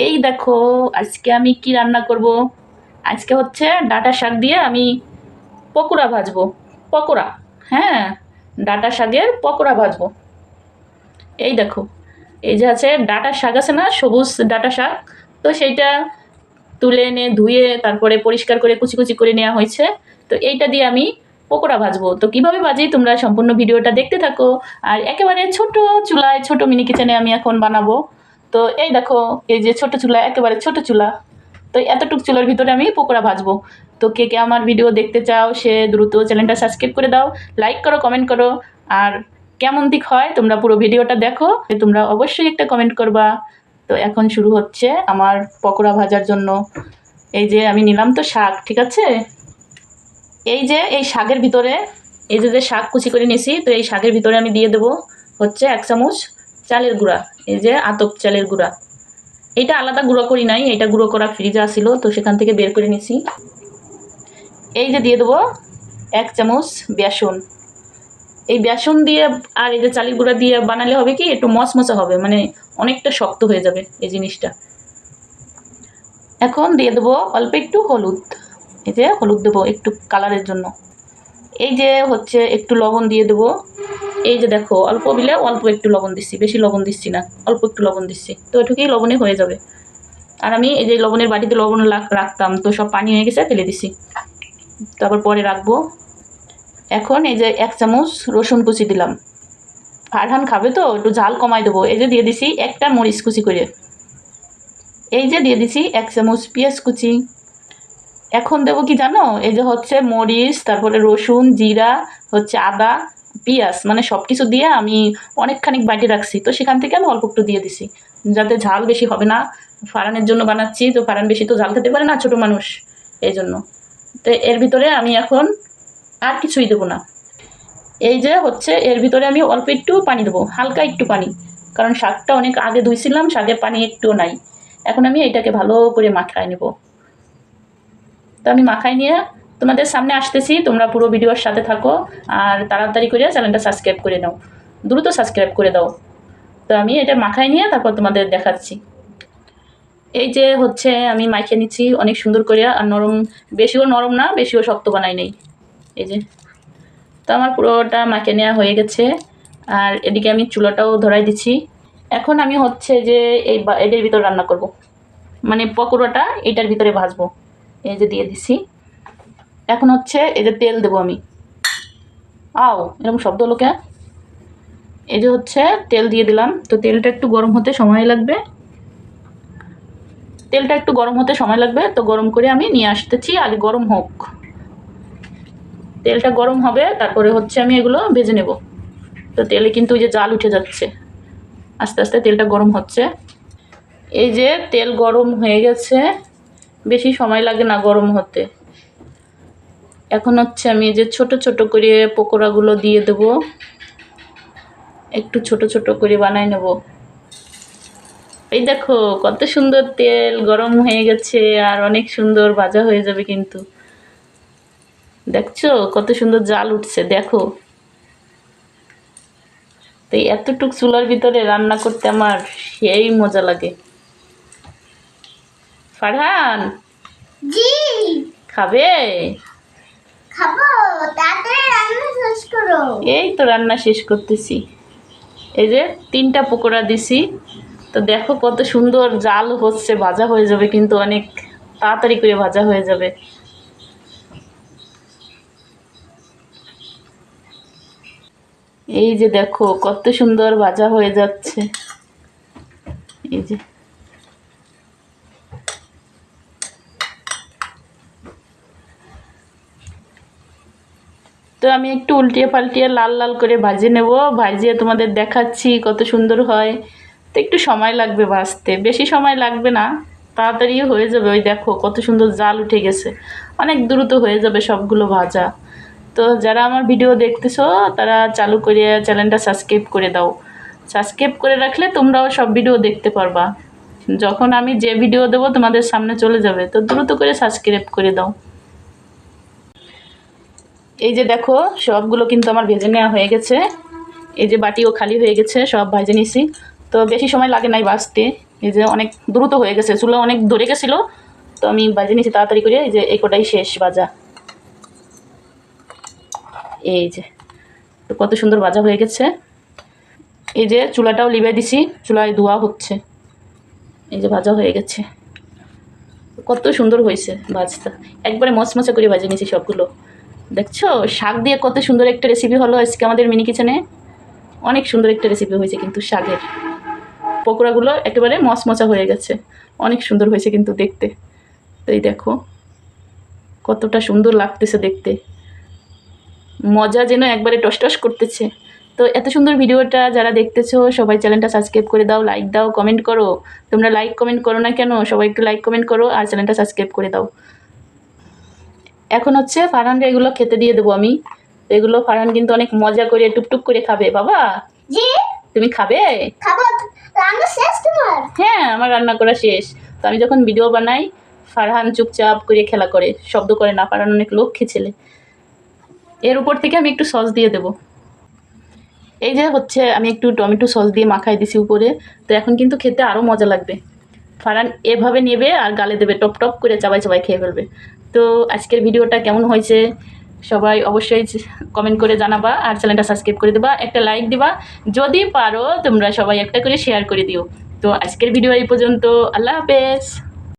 এই দেখো আজকে আমি কি রান্না করব। আজকে হচ্ছে ডাঁটা শাক দিয়ে আমি পকোড়া ভাজবো। পকোড়া, হ্যাঁ, ডাঁটা শাকের পকোড়া ভাজবো। এই দেখো, এই যে আছে ডাঁটা শাক, আছে না সবুজ ডাঁটা শাক, তো সেইটা তুলে এনে ধুয়ে তারপরে পরিষ্কার করে কুচি কুচি করে নেওয়া হয়েছে। তো এইটা দিয়ে আমি পকোড়া ভাজবো। তো কিভাবে ভাজি তোমরা সম্পূর্ণ ভিডিওটা দেখতে থাকো। আর একেবারে ছোট চুলায়, ছোট মিনি কিচেনে আমি এখন বানাবো। তো এই দেখো, এই যে ছোট চুলা, একেবারে ছোট চুলা, তো এতটুক চুলার ভিতরে আমি পকোড়া ভাজবো। তো কে কে আমার ভিডিও দেখতে চাও সে দ্রুত চ্যানেলটা সাবস্ক্রাইব করে দাও, লাইক করো, কমেন্ট করো। আর কেমন দিক হয় তোমরা পুরো ভিডিওটা দেখো, তোমরা অবশ্যই একটা কমেন্ট করবা। তো এখন শুরু হচ্ছে আমার পকোড়া ভাজার জন্য। এই যে আমি নিলাম তো শাক, ঠিক আছে। এই যে এই শাকের ভিতরে, এই যে শাক কুচি করে নিয়েছি, তো এই শাকের ভিতরে আমি দিয়ে দেবো হচ্ছে 1 চামচ চালের গুঁড়া। এই যে আতপ চালের গুঁড়া, এটা আলাদা গুঁড়ো করি নাই, এটা গুঁড়ো করা ফ্রিজে আসিল, তো সেখান থেকে বের করে নিছি। এই যে দিয়ে দেবো 1 চামচ বেসন। এই বেসন দিয়ে আর এই যে চালের গুঁড়া দিয়ে বানালে হবে কি, একটু মচমচা হবে, মানে অনেকটা শক্ত হয়ে যাবে এই জিনিসটা। এখন দিয়ে দেবো অল্প একটু হলুদ। এই যে হলুদ দেবো একটু কালারের জন্য। এই যে হচ্ছে একটু লবণ দিয়ে দেবো। এই যে দেখো অল্প দিলে অল্প একটু লবণ দিচ্ছি, বেশি লবণ দিচ্ছি না, অল্প একটু লবণ দিচ্ছি, তো এটুকুই লবণে হয়ে যাবে। আর আমি এই যে লবণের বাটিতে লবণ রাখতাম, তো সব পানি হয়ে গেছে, ফেলে দিছি, তারপর পরে রাখবো। এখন এই যে 1 চামচ রসুন কুচি দিলাম। ফারহান খাবে তো একটু ঝাল কমাই দেবো। এই যে দিয়ে দিছি একটা মরিচ কুচি করে। এই যে দিয়ে দিছি 1 চামচ পেঁয়াজ কুচি। এখন দেবো কি জানো, এই যে হচ্ছে মরিচ, তারপরে রসুন, জিরা, হচ্ছে আদা, পেঁয়াজ, মানে সব কিছু দিয়ে আমি অনেকখানি বাটি রাখছি, তো সেখান থেকে আমি অল্প একটু দিয়ে দিছি, যাতে ঝাল বেশি হবে না। ফারানের জন্য বানাচ্ছি, তো ফারান বেশি তো ঝাল খেতে পারে না, ছোটো মানুষ, এই জন্য। তো এর ভিতরে আমি এখন আর কিছুই দেবো না। এই যে হচ্ছে এর ভিতরে আমি অল্প একটু পানি দেবো, হালকা একটু পানি, কারণ শাকটা অনেক আগে ধুইছিলাম, শাকের পানি একটুও নাই। এখন আমি এটাকে ভালো করে মাখায় নেব। তো আমি মাখাই নিয়ে তোমাদের সামনে আসতেছি, তোমরা পুরো ভিডিওর সাথে থাকো। আর তাড়াতাড়ি করে চ্যানেলটা সাবস্ক্রাইব করে নাও, দ্রুত সাবস্ক্রাইব করে দাও। তো আমি এটা মাখাই নিয়ে তারপর তোমাদের দেখাচ্ছি। এই যে হচ্ছে আমি মাখিয়ে নিচ্ছি অনেক সুন্দর করে, আর নরম, বেশিও নরম না বেশিও শক্ত বানাই নেই। এই যে, তো আমার পুরোটা মাখিয়ে নেওয়া হয়ে গেছে। আর এদিকে আমি চুলাটাও ধরাই দিচ্ছি। এখন আমি হচ্ছে যে এটার ভিতর রান্না করব, মানে পকোড়াটা এটার ভিতরে ভাজবো। এই যে দিয়ে দিছি। এখন হচ্ছে এই যে তেল দেবো আমি। এরকম শব্দ হলো কে? এই যে হচ্ছে তেল দিয়ে দিলাম। তো তেলটা একটু গরম হতে সময় লাগবে, তেলটা একটু গরম হতে সময় লাগবে, তো গরম করে আমি নিয়ে আসতেছি, আগে গরম হোক। তেলটা গরম হবে, তারপরে হচ্ছে আমি এগুলো ভেজে নেব। তো তেলে কিন্তু ওই যে জাল উঠে যাচ্ছে, আস্তে আস্তে তেলটা গরম হচ্ছে। এই যে তেল গরম হয়ে গেছে, বেশি সময় লাগে না গরম হতে। এখন হচ্ছে আমি যে ছোট ছোট করে পকোড়াগুলো দিয়ে দেব, একটু ছোট ছোট করে বানাই নেব। এই দেখো কত সুন্দর তেল গরম হয়ে গেছে, আর অনেক সুন্দর ভাজা হয়ে যাবে কিন্তু। দেখছো কত সুন্দর জাল উঠছে, দেখো। তো এতটুক চুলার ভিতরে রান্না করতে আমার সেই মজা লাগে। ফারহান, জি খাবে? খাবো, তাড়াতাড়ি রান্না শেষ করো। এই তো রান্না শেষ করতেছি। এই যে 3টা পকোড়া দিছি, তো দেখো কত সুন্দর জাল হচ্ছে, ভাজা হয়ে যাবে কিন্তু অনেক তাড়াতাড়ি করে ভাজা হয়ে যাবে। এই যে দেখো কত সুন্দর ভাজা হয়ে যাচ্ছে। এই যে, তো আমি একটু উল্টিয়ে পাল্টিয়ে লাল লাল করে ভাজে নেব, ভাজিয়ে তোমাদের দেখাচ্ছি কত সুন্দর হয়। তো একটু সময় লাগবে ভাজতে, বেশি সময় লাগবে না, তাড়াতাড়ি হয়ে যাবে। ওই দেখো কত সুন্দর জাল উঠে গেছে, অনেক দ্রুত হয়ে যাবে সবগুলো ভাজা। তো যারা আমার ভিডিও দেখতেছো তারা চালু করে চ্যানেলটা সাবস্ক্রাইব করে দাও। সাবস্ক্রাইব করে রাখলে তোমরাও সব ভিডিও দেখতে পারবা, যখন আমি যে ভিডিও দেবো তোমাদের সামনে চলে যাবে। তো দ্রুত করে সাবস্ক্রাইব করে দাও। এই যে দেখো সবগুলো কিন্তু আমার ভেজে নেওয়া হয়ে গেছে। এই যে বাটিও খালি হয়ে গেছে, সব ভেজে নিছি। তো বেশি সময় লাগে নাই ভাজতে, এই যে অনেক দ্রুত হয়ে গেছে, চুলা অনেক ধরে গেছিলো, তো আমি বাজে নিয়েছি তাড়াতাড়ি করে। এই যে এই কটাই শেষ ভাজা। এই যে তো কত সুন্দর ভাজা হয়ে গেছে। এই যে চুলাটাও লিবে দিছি, চুলায় ধোয়া হচ্ছে। এই যে ভাজা হয়ে গেছে, কত সুন্দর হয়েছে ভাজটা, একবারে মচমচা করে ভাজে নিয়েছি সবগুলো। দেখছো শাক দিয়ে কত সুন্দর একটা রেসিপি হলো আজকে আমাদের মিনি কিচেনে। অনেক সুন্দর একটা রেসিপি হয়েছে কিন্তু শাকের। পকোড়াগুলো একেবারে মচমচা হয়ে গেছে, অনেক সুন্দর হয়েছে কিন্তু দেখতে। তো এই দেখো কতটা সুন্দর লাগতেছে দেখতে, মজা যেন একবারে টস টস করতেছে। তো এত সুন্দর ভিডিওটা যারা দেখতেছো সবাই চ্যানেলটা সাবস্ক্রাইব করে দাও, লাইক দাও, কমেন্ট করো। তোমরা লাইক কমেন্ট করো না কেন? সবাই একটু লাইক কমেন্ট করো আর চ্যানেলটা সাবস্ক্রাইব করে দাও। এখন হচ্ছে ফারহানকে এগুলো খেতে দিয়ে দেবো আমি। এগুলো ফারহান কিন্তু অনেক মজা করে টুকটুক করে খাবে। বাবা জি তুমি খাবে? খাবো। রান্না শেষ তোমার? হ্যাঁ আমার রান্না করা শেষ। তো আমি যখন ভিডিও বানাই ফারহান চুপচাপ করে খেলা করে, শব্দ করে না। ফারহান অনেক লক্ষ্মী ছেলে। এর উপর থেকে আমি একটু সস দিয়ে দেবো। এই যে হচ্ছে আমি একটু টমেটো সস দিয়ে মাখাই দিছি উপরে। তো এখন কিন্তু খেতে আরও মজা লাগবে। ফারহান এভাবে নেবে আর গালে দেবে, টপ টপ করে চাবাই চাবাই খেয়ে ফেলবে। তো আজকের ভিডিওটা কেমন হয়েছে সবাই অবশ্যই কমেন্ট করে জানাবা আর চ্যানেলটা সাবস্ক্রাইব করে দেবা, একটা লাইক দিবা, যদি পারো তোমরা সবাই একটা করে শেয়ার করে দিও। তো আজকের ভিডিও এই পর্যন্ত, আল্লাহ হাফেজ।